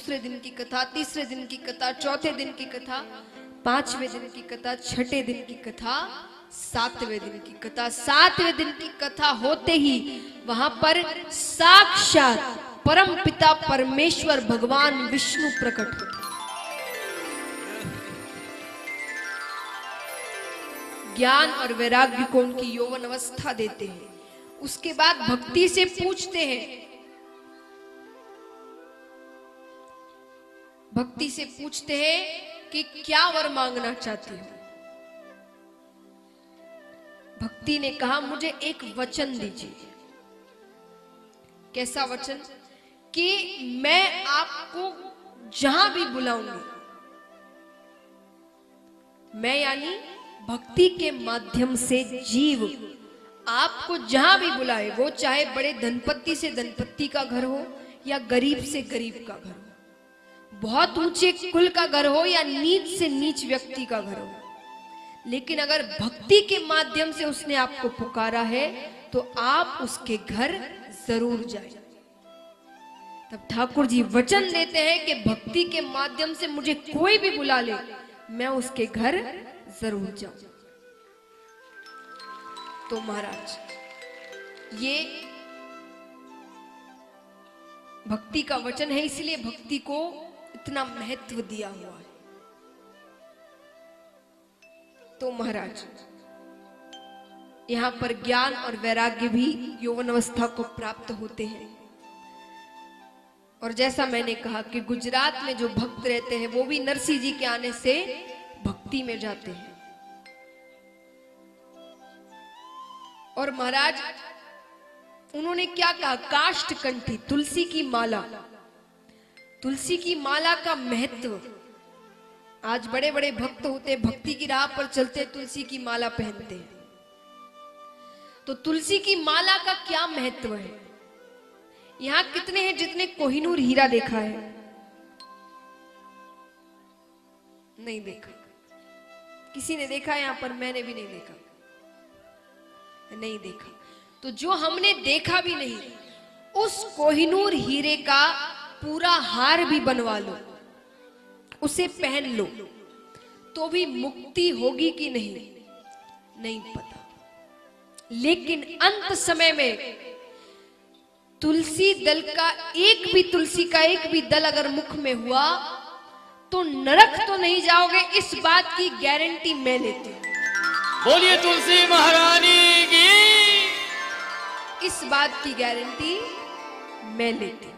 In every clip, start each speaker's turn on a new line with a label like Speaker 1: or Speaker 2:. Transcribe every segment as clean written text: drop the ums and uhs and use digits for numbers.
Speaker 1: दूसरे दिन की कथा, तीसरे दिन की कथा, चौथे दिन की कथा, पांचवें दिन की कथा, छठे दिन की कथा, सातवें दिन की कथा। सातवें दिन की कथा होते ही वहां पर साक्षात परम पिता परमेश्वर भगवान विष्णु प्रकट होते। ज्ञान और वैराग्य को उनकी यौवन अवस्था देते हैं। उसके बाद भक्ति से पूछते हैं, भक्ति से पूछते हैं कि क्या वर मांगना चाहती हो। भक्ति ने कहा मुझे एक वचन दीजिए। कैसा वचन? कि मैं आपको जहां भी बुलाऊंगी, मैं यानी भक्ति के माध्यम से जीव आपको जहां भी बुलाए, वो चाहे बड़े धनपति से धनपति का घर हो या गरीब से गरीब का घर हो, बहुत ऊंचे कुल का घर हो या नीच से नीच व्यक्ति का घर हो, लेकिन अगर भक्ति के माध्यम से उसने आपको पुकारा है तो आप उसके घर जरूर जाएं। तब ठाकुर जी वचन देते हैं कि भक्ति के माध्यम से मुझे कोई भी बुला ले, मैं उसके घर जरूर जाऊं। तो महाराज ये भक्ति का वचन है, इसलिए भक्ति को इतना महत्व दिया हुआ है। तो महाराज यहां पर ज्ञान और वैराग्य भी यौवन अवस्था को प्राप्त होते हैं। और जैसा मैंने कहा कि गुजरात में जो भक्त रहते हैं वो भी नरसिंह जी के आने से भक्ति में जाते हैं। और महाराज उन्होंने क्या कहा? काष्ठ कंठी, तुलसी की माला। तुलसी की माला का महत्व, आज बड़े बड़े भक्त होते, भक्ति की राह पर चलते, तुलसी की माला पहनते हैं। तो तुलसी की माला का क्या महत्व है? यहां कितने हैं जितने कोहिनूर हीरा देखा है? नहीं देखा। किसी ने देखा यहां पर? मैंने भी नहीं देखा। नहीं देखा। तो जो हमने देखा भी नहीं, उस कोहिनूर हीरे का पूरा हार भी बनवा लो, उसे पहन लो, तो भी मुक्ति होगी कि नहीं, नहीं पता। लेकिन अंत समय में तुलसी दल का एक भी, तुलसी का एक भी दल अगर मुख में हुआ तो नरक तो नहीं जाओगे, इस बात की गारंटी मैं लेती हूं।
Speaker 2: बोलिए तुलसी महारानी की।
Speaker 1: इस बात की गारंटी मैं लेती हूं।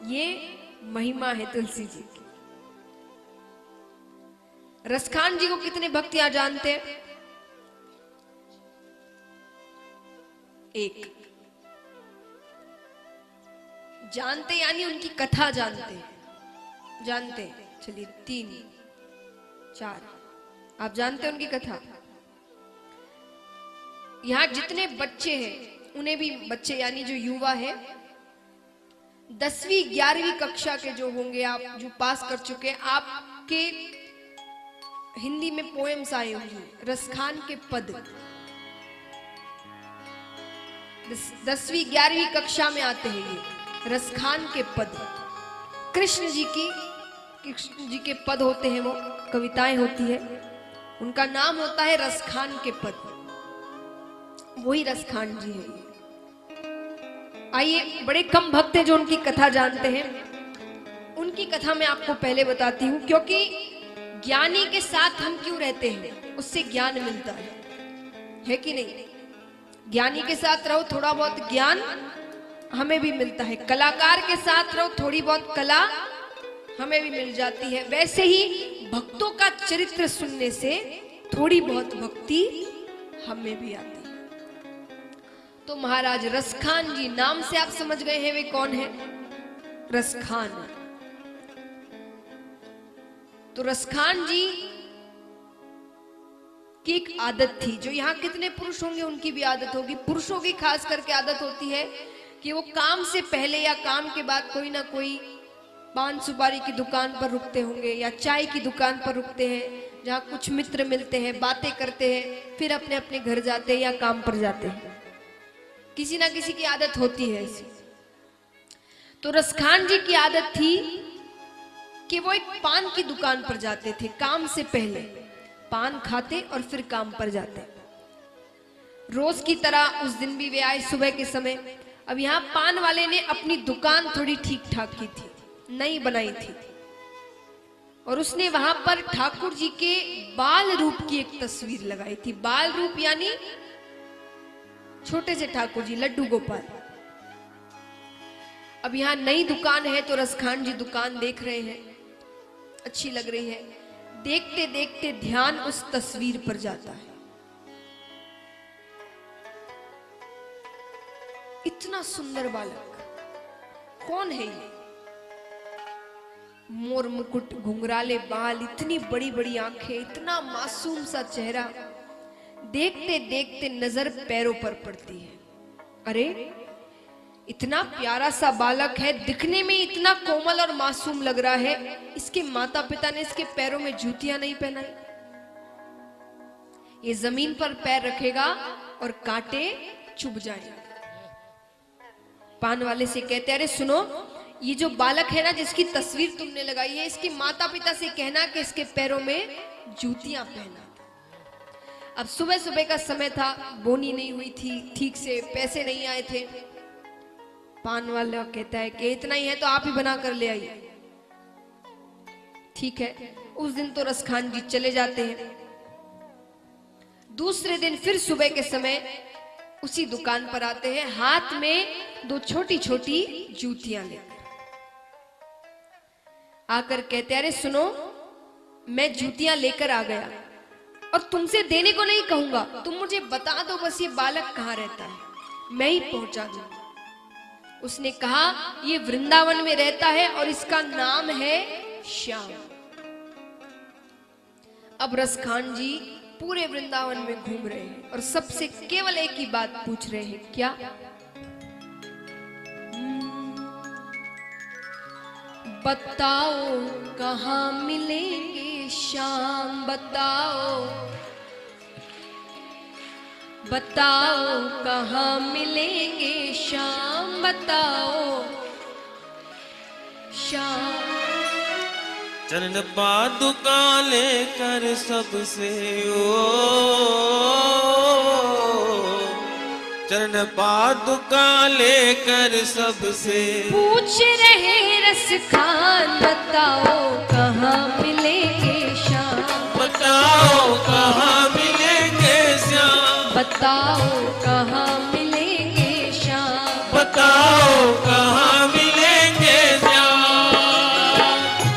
Speaker 1: ये महिमा है तुलसी जी की। रसखान जी को कितने भक्त यहां जानते हैं? एक जानते, यानी उनकी कथा जानते हैं। जानते हैं? चलिए 3 4 आप जानते हैं उनकी कथा। यहां जितने बच्चे हैं उन्हें भी, बच्चे यानी जो युवा है, 10वीं 11वीं कक्षा के जो होंगे, आप जो पास कर चुके हैं, आपके हिंदी में पोएम्स आए होंगे, रसखान के पद 10वीं 11वीं कक्षा में आते हैं। ये रसखान के पद कृष्ण जी के पद होते हैं, वो कविताएं होती है, उनका नाम होता है रसखान के पद। वही रसखान जी है। आइए, बड़े कम भक्त हैं जो उनकी कथा जानते हैं। उनकी कथा मैं आपको पहले बताती हूं, क्योंकि ज्ञानी के साथ हम क्यों रहते हैं, उससे ज्ञान मिलता है कि नहीं? ज्ञानी के साथ रहो, थोड़ा बहुत ज्ञान हमें भी मिलता है। कलाकार के साथ रहो, थोड़ी बहुत कला हमें भी मिल जाती है। वैसे ही भक्तों का चरित्र सुनने से थोड़ी बहुत भक्ति हमें भी आती है। तो महाराज रसखान जी, नाम से आप समझ गए हैं वे कौन है? रसखान। तो रसखान जी की एक आदत थी, जो यहाँ कितने पुरुष होंगे उनकी भी आदत होगी। पुरुषों की खास करके आदत होती है कि वो काम से पहले या काम के बाद कोई ना कोई पान सुपारी की दुकान पर रुकते होंगे या चाय की दुकान पर रुकते हैं, जहाँ कुछ मित्र मिलते हैं, बातें करते हैं, फिर अपने अपने घर जाते हैं या काम पर जाते हैं। किसी ना किसी की आदत होती है ऐसी। तो रसखान जी की आदत थी कि वो एक पान की दुकान पर जाते थे। काम से पहले पान खाते और फिर काम पर जाते। रोज की तरह उस दिन भी वे आए सुबह के समय। अब यहाँ पान वाले ने अपनी दुकान थोड़ी ठीक ठाक की थी, नई बनाई थी, और उसने वहां पर ठाकुर जी के बाल रूप की एक तस्वीर लगाई थी। बाल रूप यानी छोटे से ठाकुर जी, लड्डू गोपाल। अब यहाँ नई दुकान है तो रसखान जी दुकान देख रहे हैं, अच्छी लग रही है। देखते देखते ध्यान उस तस्वीर पर जाता है। इतना सुंदर बालक, कौन है ये? मोर मुकुट, घुंघराले बाल, इतनी बड़ी बड़ी आंखें, इतना मासूम सा चेहरा। देखते देखते नजर पैरों पर पड़ती है। अरे इतना प्यारा सा बालक है, दिखने में इतना कोमल और मासूम लग रहा है, इसके माता पिता ने इसके पैरों में जूतियां नहीं पहनाई। ये जमीन पर पैर रखेगा और कांटे चुभ जाएंगे। पान वाले से कहते, अरे सुनो, ये जो बालक है ना जिसकी तस्वीर तुमने लगाई है, इसके माता पिता से कहना कि इसके पैरों में जूतियां पहना। अब सुबह सुबह का समय था, बोनी नहीं हुई थी ठीक से, पैसे नहीं आए थे। पान वाला कहता है कि इतना ही है तो आप ही बना कर ले आइए। ठीक है, उस दिन तो रसखान जी चले जाते हैं। दूसरे दिन फिर सुबह के समय उसी दुकान पर आते हैं, हाथ में दो छोटी छोटी जूतियां लेकर। आकर कहते, अरे सुनो, मैं जूतियां लेकर आ गया और तुमसे देने को नहीं कहूंगा, तुम मुझे बता दो बस ये बालक कहां रहता है, मैं ही पहुंचा दूंगा। उसने कहा, ये वृंदावन में रहता है और इसका नाम है श्याम। अब रसखान जी पूरे वृंदावन में घूम रहे हैं और सबसे केवल एक ही बात पूछ रहे हैं, क्या? बताओ कहाँ मिलेंगे श्याम, बताओ बताओ कहाँ मिलेंगे श्याम, बताओ श्याम।
Speaker 3: चरण पादुका लेकर सबसे चरण पादुका लेकर सबसे
Speaker 1: पूछ रहे रसखान, बताओ कहाँ मिलेंगे श्याम,
Speaker 3: बताओ कहाँ मिलेंगे श्याम,
Speaker 1: बताओ कहाँ मिलेंगे श्याम,
Speaker 3: बताओ कहाँ मिलेंगे श्याम।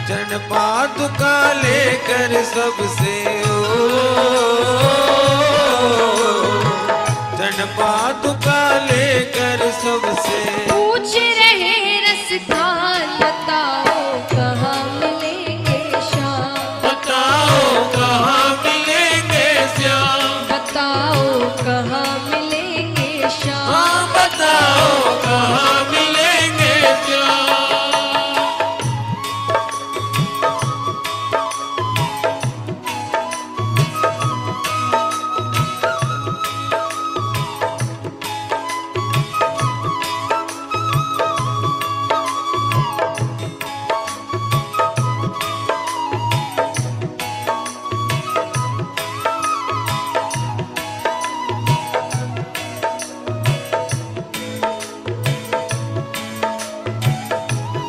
Speaker 3: चरण पादुका लेकर सबसे चरण पादुका लेकर सबसे
Speaker 1: पूछ रहे रसखान, बताओ कहाँ मिलेंगे श्याम,
Speaker 3: बताओ कहाँ मिलेंगे श्याम,
Speaker 1: बताओ कहाँ मिलेंगे श्याम।
Speaker 3: हाँ बताओ कहाँ मिलेंगे श्याम।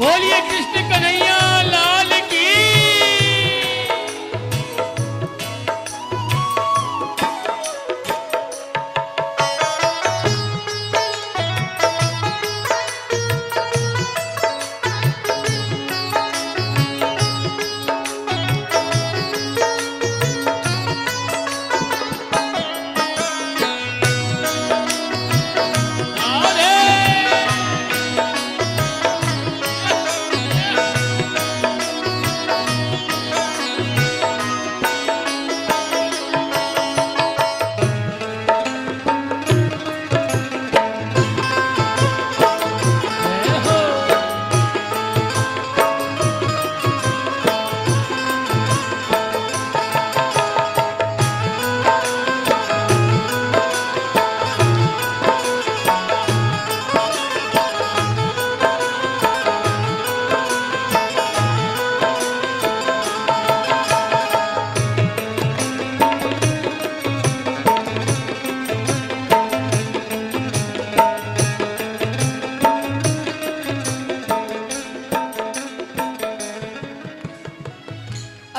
Speaker 2: बोलिए कृष्ण कन्हैया लाल की।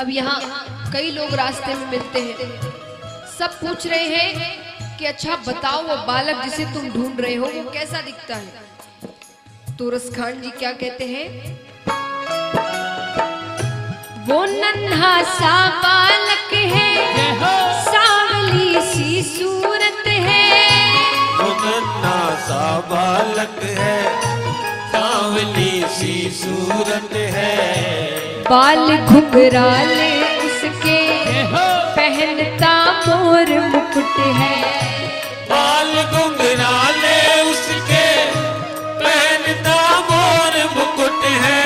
Speaker 1: अब यहाँ कई लोग रास्ते में मिलते हैं, सब पूछ रहे हैं कि अच्छा बताओ वो बालक जिसे तुम ढूंढ रहे हो वो कैसा दिखता है। तो रसखान जी क्या कहते हैं, वो नन्हा सा बालक है, सांवली सी सूरत है।
Speaker 3: वो नन्हा सा बालक है, सांवली सी सूरत है।
Speaker 1: बाल घुंघराले उसके, पहनता मोर मुकुट है।
Speaker 3: बाल घुंघराले उसके, पहनता मोर मुकुट है।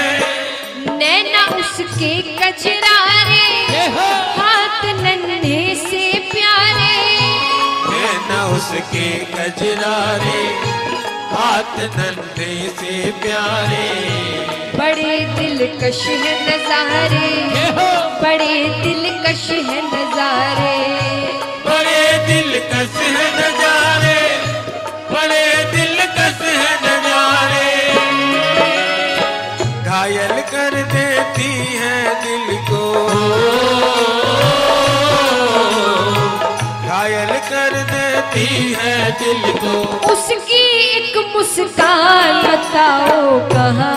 Speaker 1: नैना उसके कजरारे, हाथ नन्हे से प्यारे।
Speaker 3: नैना उसके कजरारे, हाथ नन्हे से प्यारे।
Speaker 1: बड़े दिलकश है नजारे, बड़े दिलकश है नजारे।
Speaker 3: बड़े दिलकश है नजारे, बड़े दिलकश है नजारे। घायल कर देती है दिल को, घायल कर देती है दिल को।
Speaker 1: उसकी एक मुस्कान बताओ कहाँ